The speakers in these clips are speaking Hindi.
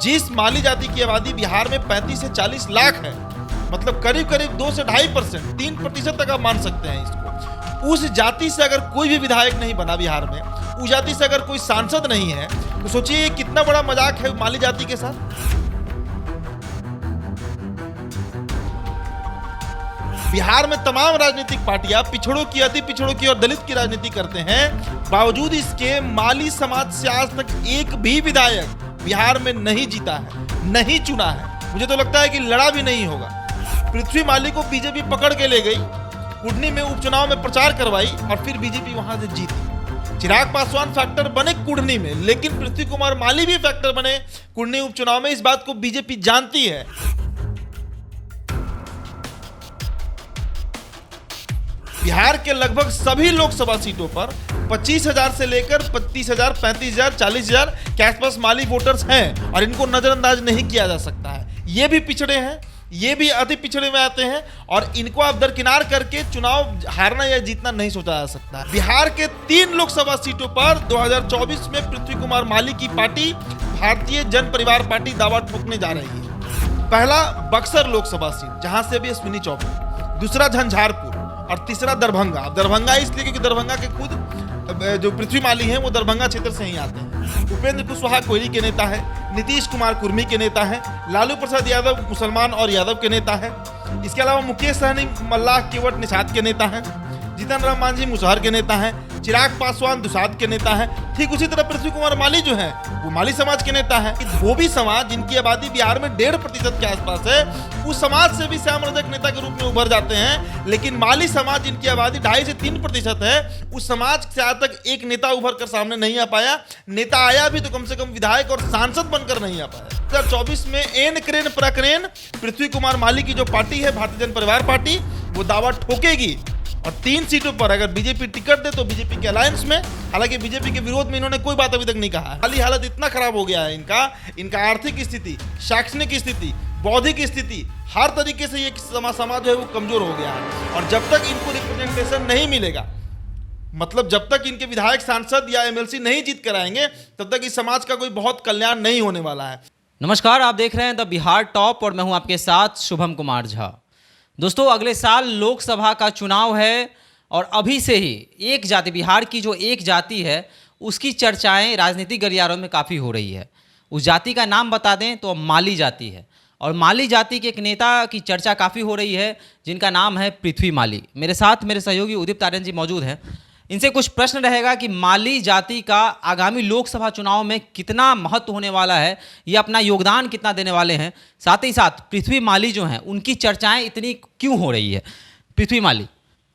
जिस माली जाति की आबादी बिहार में 35 से 40 लाख है, मतलब करीब करीब 2 से 2.5%, 3% तक आप मान सकते हैं इसको। उस जाति से अगर कोई भी विधायक नहीं बना बिहार में, उस जाति से अगर कोई सांसद नहीं है, तो सोचिए कितना बड़ा मजाक है माली जाति के साथ। बिहार में तमाम राजनीतिक पार्टियां पिछड़ों की, अति पिछड़ों की और दलित की राजनीति करते हैं, बावजूद इसके माली समाज से आज तक एक भी विधायक बिहार में नहीं जीता है, नहीं चुना है। मुझे तो लगता है कि लड़ा भी नहीं होगा। पृथ्वी माली को बीजेपी पकड़ के ले गई, कुडनी में उपचुनाव में प्रचार करवाई और फिर बीजेपी वहां से जीती। चिराग पासवान फैक्टर बने कुडनी में, लेकिन पृथ्वी कुमार माली भी फैक्टर बने कुडनी उपचुनाव में। इस बात को बीजेपी जानती है। बिहार के लगभग सभी लोकसभा सीटों पर 25,000 से लेकर 32,000, 35,000, 40,000 के आसपास माली वोटर्स हैं और इनको नजरअंदाज नहीं किया जा सकता है। ये भी पिछड़े हैं, ये भी अति पिछड़े में आते हैं और इनको आप दरकिनार करके चुनाव हारना या जीतना नहीं सोचा जा सकता। बिहार के 3 लोकसभा सीटों पर 2024 में पृथ्वी कुमार माली की पार्टी भारतीय जन परिवार पार्टी दावा ठोकने जा रही है। पहला बक्सर लोकसभा सीट, जहां से अभी अश्विनी चौबे, दूसरा झंझारपुर और तीसरा दरभंगा। अब दरभंगा इसलिए क्योंकि दरभंगा के खुद जो पृथ्वी माली हैं वो दरभंगा क्षेत्र से ही आते हैं। उपेंद्र कुशवाहा कोयली के नेता है, नीतीश कुमार कुर्मी के नेता है, लालू प्रसाद यादव मुसलमान और यादव के नेता है। इसके अलावा मुकेश सहनी मल्लाह केवट निषाद के नेता है, जीतन राम मांझी मुसहर के नेता है, चिराग पासवान दुसाद के नेता है। ठीक उसी तरह पृथ्वी कुमार माली जो है वो माली समाज के नेता है। धोबी समाज जिनकी आबादी बिहार में 1.5% के आसपास है, उस समाज से भी श्याम रजक नेता के रूप में उभर जाते हैं। लेकिन माली समाज जिनकी आबादी 2.5 से 3% है, उस समाज से आज तक एक नेता उभर कर सामने नहीं आ पाया। नेता आया भी तो कम से कम विधायक और सांसद बनकर नहीं आ पाया। 2024 में एन क्रेन प्रक्रेन पृथ्वी कुमार माली की जो पार्टी है भारतीय जन परिवार पार्टी, वो दावा ठोकेगी और 3 सीटों पर अगर बीजेपी टिकट दे तो बीजेपी के अलायंस में। हालांकि बीजेपी के विरोध में इन्होंने कोई बात अभी तक नहीं कहा है। हाली हालत इतना खराब हो गया है इनका आर्थिक स्थिति, शैक्षणिक स्थिति, बौद्धिक स्थिति, हर तरीके से ये समाज जो है वो कमजोर हो गया है। और जब तक इनको रिप्रेजेंटेशन नहीं मिलेगा, मतलब जब तक इनके विधायक सांसद या एमएलसी नहीं जीत कर आएंगे, तब तक इस समाज का कोई बहुत कल्याण नहीं होने वाला है। नमस्कार, आप देख रहे हैं द बिहार टॉप और मैं हूं आपके साथ शुभम कुमार झा। दोस्तों, अगले साल लोकसभा का चुनाव है और अभी से ही एक जाति, बिहार की जो एक जाति है उसकी चर्चाएं राजनीतिक गलियारों में काफ़ी हो रही है। उस जाति का नाम बता दें तो माली जाति है और माली जाति के एक नेता की चर्चा काफ़ी हो रही है जिनका नाम है पृथ्वी माली। मेरे साथ मेरे सहयोगी उदित आर्यन जी मौजूद हैं। इनसे कुछ प्रश्न रहेगा कि माली जाति का आगामी लोकसभा चुनाव में कितना महत्व होने वाला है, ये अपना योगदान कितना देने वाले हैं, साथ ही साथ पृथ्वी माली जो हैं उनकी चर्चाएं इतनी क्यों हो रही है। पृथ्वी माली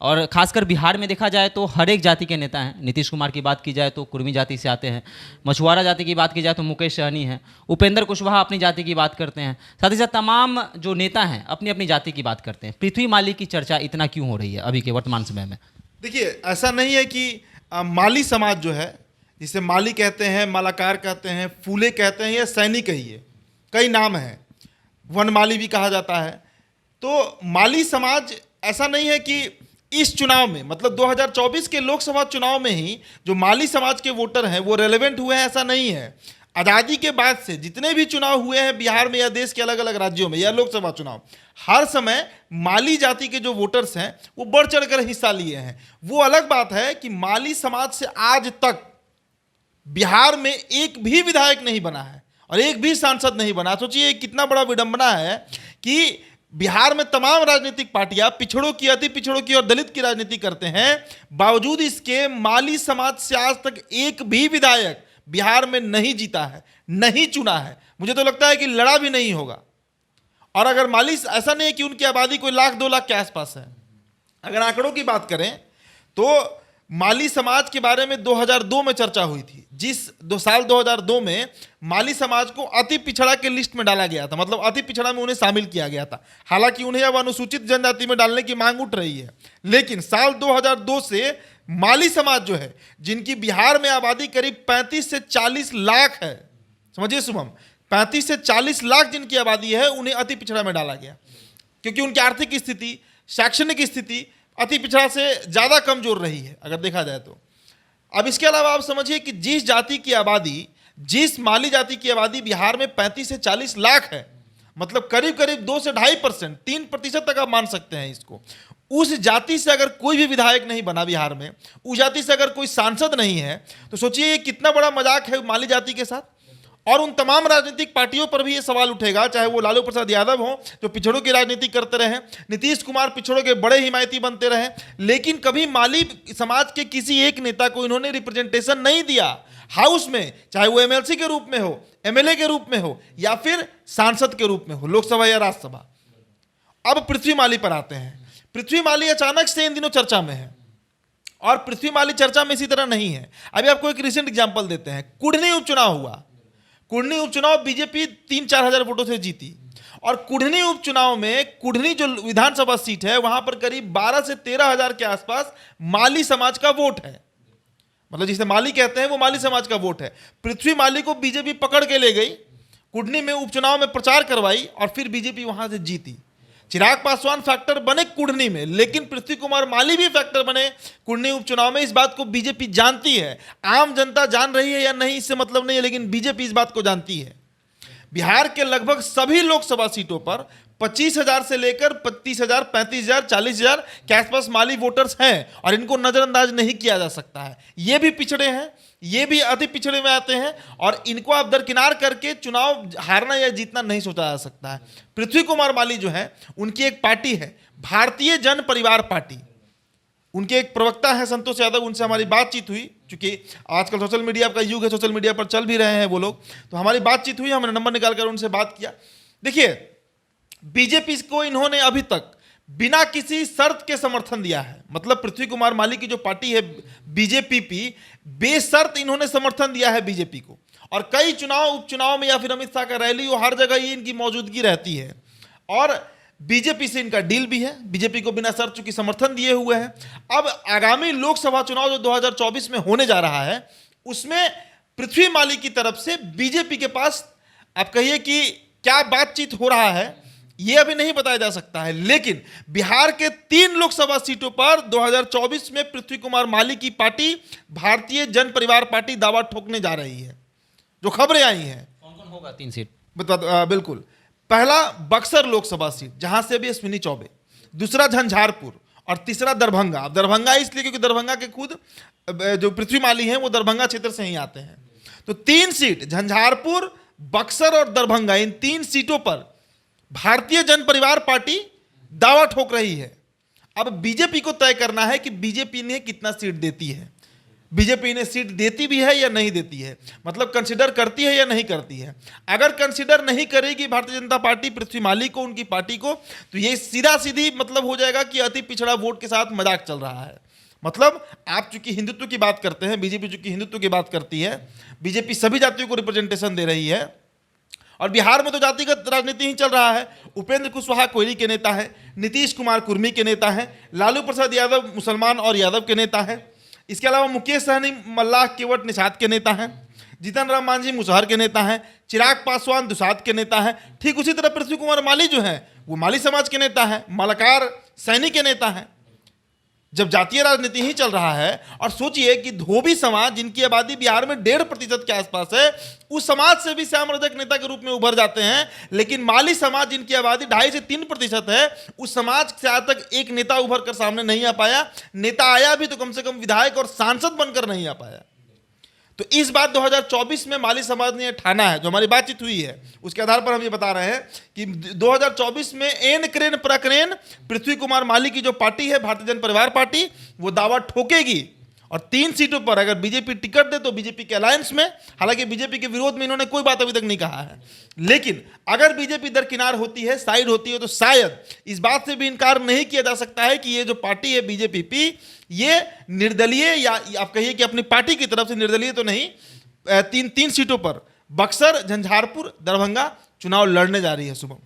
और खासकर बिहार में देखा जाए तो हर एक जाति के नेता हैं। नीतीश कुमार की बात की जाए तो कुर्मी जाति से आते हैं, मछुआरा जाति की बात की जाए तो मुकेश सहनी हैं, उपेंद्र कुशवाहा अपनी जाति की बात करते हैं, साथ ही साथ तमाम जो नेता हैं अपनी अपनी जाति की बात करते हैं। पृथ्वी माली की चर्चा इतना क्यों हो रही है अभी के वर्तमान समय में? देखिए, ऐसा नहीं है कि माली समाज जो है, जिसे माली कहते हैं, मालाकार कहते हैं, फूले कहते हैं या सैनी कहिए, कई नाम हैं, वनमाली भी कहा जाता है। तो माली समाज ऐसा नहीं है कि इस चुनाव में, मतलब 2024 के लोकसभा चुनाव में ही जो माली समाज के वोटर हैं वो रेलेवेंट हुए हैं, ऐसा नहीं है। आज़ादी के बाद से जितने भी चुनाव हुए हैं बिहार में या देश के अलग अलग राज्यों में या लोकसभा चुनाव, हर समय माली जाति के जो वोटर्स हैं वो बढ़ चढ़कर हिस्सा लिए हैं। वो अलग बात है कि माली समाज से आज तक बिहार में एक भी विधायक नहीं बना है और एक भी सांसद नहीं बना। सोचिए कितना बड़ा विडंबना है कि बिहार में तमाम राजनीतिक पार्टियां पिछड़ों की, अति पिछड़ों की और दलित की राजनीति करते हैं, बावजूद इसके माली समाज से आज तक एक भी विधायक बिहार में नहीं जीता है, नहीं चुना है। मुझे तो लगता है कि लड़ा भी नहीं होगा। और अगर माली, ऐसा नहीं है कि उनकी आबादी कोई 1,00,000-2 लाख के आसपास है। अगर आंकड़ों की बात करें तो माली समाज के बारे में 2002 में चर्चा हुई थी। साल 2002 में माली समाज को अति पिछड़ा के लिस्ट में डाला गया था, मतलब अति पिछड़ा में उन्हें शामिल किया गया था। हालांकि उन्हें अब अनुसूचित जनजाति में डालने की मांग उठ रही है, लेकिन साल 2002 से माली समाज जो है, जिनकी बिहार में आबादी करीब 35 से 40 लाख है, समझिए शुभम, 35 से 40 लाख जिनकी आबादी है, उन्हें अति पिछड़ा में डाला गया क्योंकि उनकी आर्थिक स्थिति, शैक्षणिक स्थिति अति पिछड़ा से ज़्यादा कमजोर रही है अगर देखा जाए तो। अब इसके अलावा आप समझिए कि जिस जाति की आबादी जिस माली जाति की आबादी बिहार में 35 से 40 लाख है, मतलब करीब करीब 2 से 2.5%, 3% तक आप मान सकते हैं इसको। उस जाति से अगर कोई भी विधायक नहीं बना बिहार में, उस जाति से अगर कोई सांसद नहीं है, तो सोचिए ये कितना बड़ा मजाक है माली जाति के साथ। और उन तमाम राजनीतिक पार्टियों पर भी ये सवाल उठेगा, चाहे वो लालू प्रसाद यादव हो जो पिछड़ों की राजनीति करते रहे, नीतीश कुमार पिछड़ों के बड़े हिमायती बनते रहे, लेकिन कभी माली समाज के किसी एक नेता को इन्होंने रिप्रेजेंटेशन नहीं दिया हाउस में, चाहे वो एमएलसी के रूप में हो, एमएलए के रूप में हो, या फिर सांसद के रूप में हो, लोकसभा या राज्यसभा। अब पृथ्वी माली पर आते हैं। पृथ्वी माली अचानक से इन दिनों चर्चा में है, और पृथ्वी माली चर्चा में इसी तरह नहीं है। अभी आपको एक रिसेंट एग्जांपल देते हैं। कुढ़नी उपचुनाव हुआ। कुढ़नी उपचुनाव बीजेपी 3-4 हजार वोटों से जीती, और कुढ़नी उपचुनाव में कुढ़नी जो विधानसभा सीट है वहां पर करीब 12 से 13 हजार के आसपास माली समाज का वोट है। मतलब जिसे माली कहते हैं वो माली समाज का वोट है। पृथ्वी माली को बीजेपी पकड़ के ले गई, कुढ़नी में उपचुनाव में प्रचार करवाई, और फिर बीजेपी वहां से जीती। चिराग पासवान फैक्टर बने कुढ़नी में, लेकिन पृथ्वी कुमार माली भी फैक्टर बने कुढ़नी उपचुनाव में। इस बात को बीजेपी जानती है। आम जनता जान रही है या नहीं इससे मतलब नहीं है, लेकिन बीजेपी इस बात को जानती है। बिहार के लगभग सभी लोकसभा सीटों पर 25,000 से लेकर 32,000, 35,000, 40,000 के आसपास माली वोटर्स हैं, और इनको नजरअंदाज नहीं किया जा सकता है। ये भी पिछड़े हैं, ये भी अति पिछड़े में आते हैं, और इनको आप दरकिनार करके चुनाव हारना या जीतना नहीं सोचा जा सकता है। पृथ्वी कुमार माली जो है, उनकी एक पार्टी है भारतीय जन परिवार पार्टी। उनके एक प्रवक्ता हैं संतोष यादव, उनसे हमारी बातचीत हुई। चूंकि आजकल सोशल मीडिया का युग है, सोशल मीडिया पर चल भी रहे हैं वो लोग, तो हमारी बातचीत हुई, हमने नंबर निकालकर उनसे बात किया। देखिए, बीजेपी को इन्होंने अभी तक बिना किसी शर्त के समर्थन दिया है। मतलब पृथ्वी कुमार माली की जो पार्टी है बीजेपी, बेशर्त इन्होंने समर्थन दिया है बीजेपी को, और कई चुनाव उपचुनाव में या फिर अमित शाह का रैली हो, हर जगह ये इनकी मौजूदगी रहती है। और बीजेपी से इनका डील भी है, बीजेपी को बिना शर्त चूंकि समर्थन दिए हुए हैं। अब आगामी लोकसभा चुनाव जो 2024 में होने जा रहा है, उसमें पृथ्वी माली की तरफ से बीजेपी के पास आप कहिए कि क्या बातचीत हो रहा है, यह अभी नहीं बताया जा सकता है। लेकिन बिहार के 3 लोकसभा सीटों पर 2024 में पृथ्वी कुमार माली की पार्टी भारतीय जन परिवार पार्टी दावा ठोकने जा रही है, जो खबरें आई हैं। कौन कौन होगा 3 सीट? बिल्कुल। पहला बक्सर लोकसभा सीट, जहां से अभी अश्विनी चौबे, दूसरा झंझारपुर, और तीसरा दरभंगा। अब दरभंगा इसलिए क्योंकि दरभंगा के खुद जो पृथ्वी माली हैं वो दरभंगा क्षेत्र से ही आते हैं। तो 3 सीट, झंझारपुर, बक्सर और दरभंगा, इन 3 सीटों पर भारतीय जन परिवार पार्टी दावा ठोक रही है। अब बीजेपी को तय करना है कि बीजेपी ने कितना सीट देती है, बीजेपी ने सीट देती भी है या नहीं देती है, मतलब कंसीडर करती है या नहीं करती है। अगर कंसीडर नहीं करेगी भारतीय जनता पार्टी पृथ्वी माली को, उनकी पार्टी को, तो ये सीधा सीधी मतलब हो जाएगा कि अति पिछड़ा वोट के साथ मजाक चल रहा है। मतलब आप चूंकि हिंदुत्व की बात करते हैं, बीजेपी चूंकि हिंदुत्व की बात करती है, बीजेपी सभी जातियों को रिप्रेजेंटेशन दे रही है, और बिहार में तो जातिगत राजनीति ही चल रहा है। उपेंद्र कुशवाहा कोयली के नेता है, नीतीश कुमार कुर्मी के नेता हैं, लालू प्रसाद यादव मुसलमान और यादव के नेता हैं, इसके अलावा मुकेश सहनी मल्लाह केवट निषाद के नेता हैं, जीतन राम मांझी मुसहर के नेता हैं, चिराग पासवान दुसाद के नेता हैं। ठीक उसी तरह पृथ्वी कुमार माली जो हैं वो माली समाज के नेता हैं, मलकार सैनी के नेता हैं। जब जातीय राजनीति ही चल रहा है, और सोचिए कि धोबी समाज जिनकी आबादी बिहार में 1.5% के आसपास है, उस समाज से भी श्याम रजक नेता के रूप में उभर जाते हैं। लेकिन माली समाज जिनकी आबादी 2.5 से 3% है, उस समाज से आज तक एक नेता उभर कर सामने नहीं आ पाया। नेता आया भी तो कम से कम विधायक और सांसद बनकर नहीं आ पाया। तो इस बात 2024 में माली समाज ने ठाना है। जो हमारी बातचीत हुई है उसके आधार पर हम ये बता रहे हैं कि 2024 में एन क्रेन प्रक्रेन पृथ्वी कुमार माली की जो पार्टी है भारतीय जन परिवार पार्टी, वो दावा ठोकेगी। और 3 सीटों पर अगर बीजेपी टिकट दे तो बीजेपी के अलायंस में, हालांकि बीजेपी के विरोध में इन्होंने कोई बात अभी तक नहीं कहा है, लेकिन अगर बीजेपी दरकिनार होती है, साइड होती है, तो शायद इस बात से भी इनकार नहीं किया जा सकता है कि ये जो पार्टी है बीजेपी, ये निर्दलीय, या आप कहिए कि अपनी पार्टी की तरफ से निर्दलीय तो नहीं, 3 सीटों पर बक्सर, झंझारपुर, दरभंगा चुनाव लड़ने जा रही है। शुभम,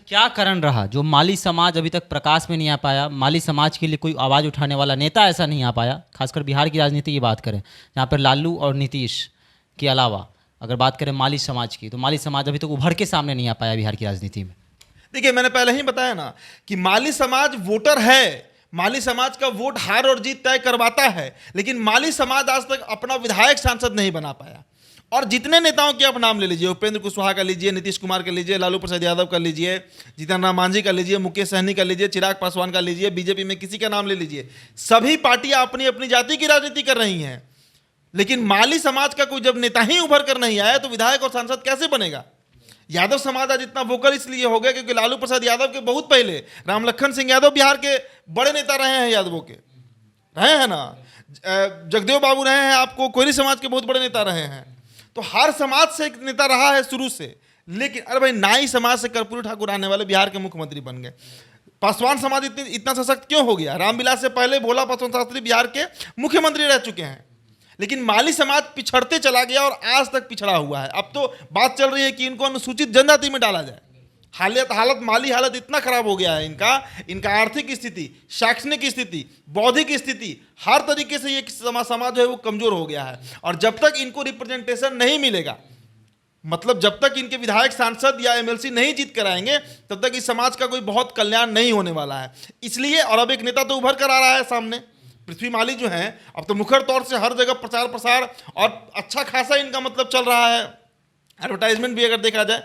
क्या कारण रहा जो माली समाज अभी तक प्रकाश में नहीं आ पाया? माली समाज के लिए कोई आवाज़ उठाने वाला नेता ऐसा नहीं आ पाया, खासकर बिहार की राजनीति की बात करें, जहाँ पर लालू और नीतीश के अलावा अगर बात करें माली समाज की, तो माली समाज अभी तक उभर के सामने नहीं आ पाया बिहार की राजनीति में। देखिए, मैंने पहले ही बताया ना कि माली समाज वोटर है, माली समाज का वोट हार और जीत तय करवाता है, लेकिन माली समाज आज तक अपना विधायक सांसद नहीं बना पाया। और जितने नेताओं के आप नाम ले लीजिए, उपेंद्र कुशवाहा का लीजिए, नीतीश कुमार का लीजिए, लालू प्रसाद यादव का लीजिए, जीतन राम मांझी का लीजिए, मुकेश सहनी का लीजिए, चिराग पासवान का लीजिए, बीजेपी में किसी का नाम ले लीजिए, सभी पार्टियां अपनी अपनी जाति की राजनीति कर रही हैं। लेकिन माली समाज का कोई जब नेता ही उभर कर नहीं आया तो विधायक और सांसद कैसे बनेगा? यादव समाज आज इतना वोकल इसलिए हो गया क्योंकि लालू प्रसाद यादव के बहुत पहले राम लखन सिंह यादव बिहार के बड़े नेता रहे हैं, यादवों के रहे हैं ना, जगदेव बाबू रहे हैं, आपको कोयरी समाज के बहुत बड़े नेता रहे हैं। तो हर समाज से एक नेता रहा है शुरू से। लेकिन अरे भाई, नाई समाज से कर्पूरी ठाकुर आने वाले बिहार के मुख्यमंत्री बन गए। पासवान समाज इतना सशक्त क्यों हो गया? रामविलास से पहले भोला पासवान शास्त्री बिहार के मुख्यमंत्री रह चुके हैं। लेकिन माली समाज पिछड़ते चला गया और आज तक पिछड़ा हुआ है। अब तो बात चल रही है कि इनको अनुसूचित जनजाति में डाला जाए। माली हालत इतना खराब हो गया है इनका आर्थिक स्थिति, शैक्षणिक स्थिति, बौद्धिक स्थिति, हर तरीके से ये समाज जो है वो कमजोर हो गया है। और जब तक इनको रिप्रेजेंटेशन नहीं मिलेगा, मतलब जब तक इनके विधायक, सांसद या एमएलसी नहीं जीत कर आएंगे, तब तक इस समाज का कोई बहुत कल्याण नहीं होने वाला है। इसलिए, और अब एक नेता तो उभर कर आ रहा है सामने, पृथ्वी माली जो हैं, अब तो मुखर तौर से हर जगह प्रचार प्रसार और अच्छा खासा इनका मतलब चल रहा है। एडवर्टाइजमेंट भी अगर देखा जाए,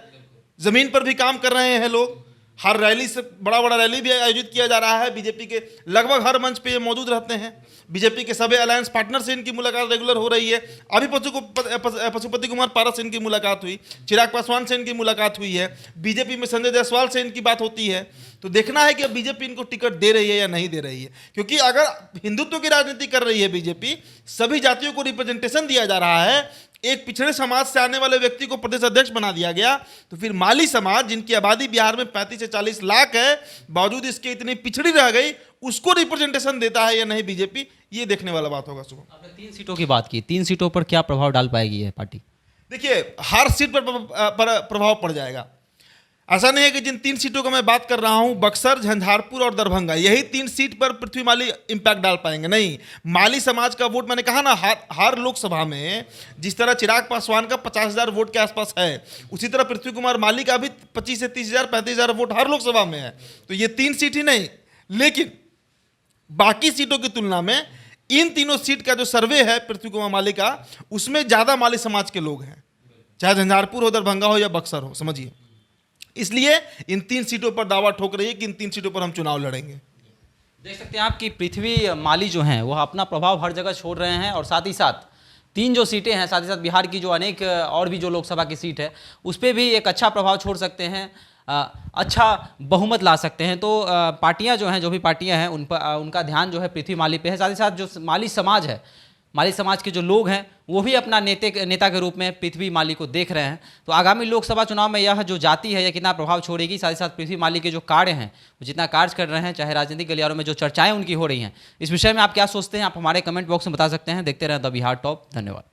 जमीन पर भी काम कर रहे हैं लोग। हर रैली से बड़ा रैली भी आयोजित किया जा रहा है। बीजेपी के लगभग हर मंच पे ये मौजूद रहते हैं। बीजेपी के सभी अलायंस पार्टनर से इनकी मुलाकात रेगुलर हो रही है। अभी पशुपति कुमार पारस से इनकी मुलाकात हुई, चिराग पासवान से इनकी मुलाकात हुई है, बीजेपी में संजय जायसवाल से इनकी बात होती है। तो देखना है कि अब बीजेपी इनको टिकट दे रही है या नहीं दे रही है। क्योंकि अगर हिंदुत्व की राजनीति कर रही है बीजेपी, सभी जातियों को रिप्रेजेंटेशन दिया जा रहा है, एक पिछड़े समाज से आने वाले व्यक्ति को प्रदेश अध्यक्ष बना दिया गया, तो फिर माली समाज, जिनकी आबादी बिहार में 35 से 40 लाख है, बावजूद इसके इतनी पिछड़ी रह गई, उसको रिप्रेजेंटेशन देता है या नहीं बीजेपी, ये देखने वाला बात होगा। सुबह आपने 3 सीटों की बात की, 3 सीटों पर क्या प्रभाव डाल पाएगी यह पार्टी? देखिए, हर सीट पर प्रभाव पड़ जाएगा। ऐसा नहीं है कि जिन 3 सीटों का मैं बात कर रहा हूं, बक्सर, झंझारपुर और दरभंगा, यही 3 सीट पर पृथ्वी माली इंपैक्ट डाल पाएंगे। नहीं, माली समाज का वोट, मैंने कहा ना, हर लोकसभा में जिस तरह चिराग पासवान का 50,000 वोट के आसपास है, उसी तरह पृथ्वी कुमार माली का भी 25 से 30,000, 35,000 वोट हर लोकसभा में है। तो ये 3 सीट ही नहीं, लेकिन बाकी सीटों की तुलना में इन तीनों सीट का जो सर्वे है पृथ्वी कुमार माली का, उसमें ज़्यादा माली समाज के लोग हैं, चाहे झंझारपुर हो, दरभंगा हो या बक्सर हो, समझिए। इसलिए इन 3 सीटों पर दावा ठोक रही है कि इन 3 सीटों पर हम चुनाव लड़ेंगे। देख सकते हैं आप कि पृथ्वी माली जो हैं वह अपना प्रभाव हर जगह छोड़ रहे हैं, और साथ ही साथ 3 जो सीटें हैं, साथ ही साथ बिहार की जो अनेक और भी जो लोकसभा की सीट है, उस पर भी एक अच्छा प्रभाव छोड़ सकते हैं, अच्छा बहुमत ला सकते हैं। तो पार्टियां जो हैं, जो भी पार्टियां हैं, उन पर उनका ध्यान जो है पृथ्वी माली पे है। साथ ही साथ जो माली समाज है, माली समाज के जो लोग हैं, वो भी अपना नेता के रूप में पृथ्वी माली को देख रहे हैं। तो आगामी लोकसभा चुनाव में यह जो जाति है, यह कितना प्रभाव छोड़ेगी, साथ ही साथ पृथ्वी माली के जो कार्य हैं, वो जितना कार्य कर रहे हैं, चाहे राजनीतिक गलियारों में जो चर्चाएं उनकी हो रही हैं, इस विषय में आप क्या सोचते हैं? आप हमारे कमेंट बॉक्स में बता सकते हैं। देखते रहें द बिहार टॉप। धन्यवाद।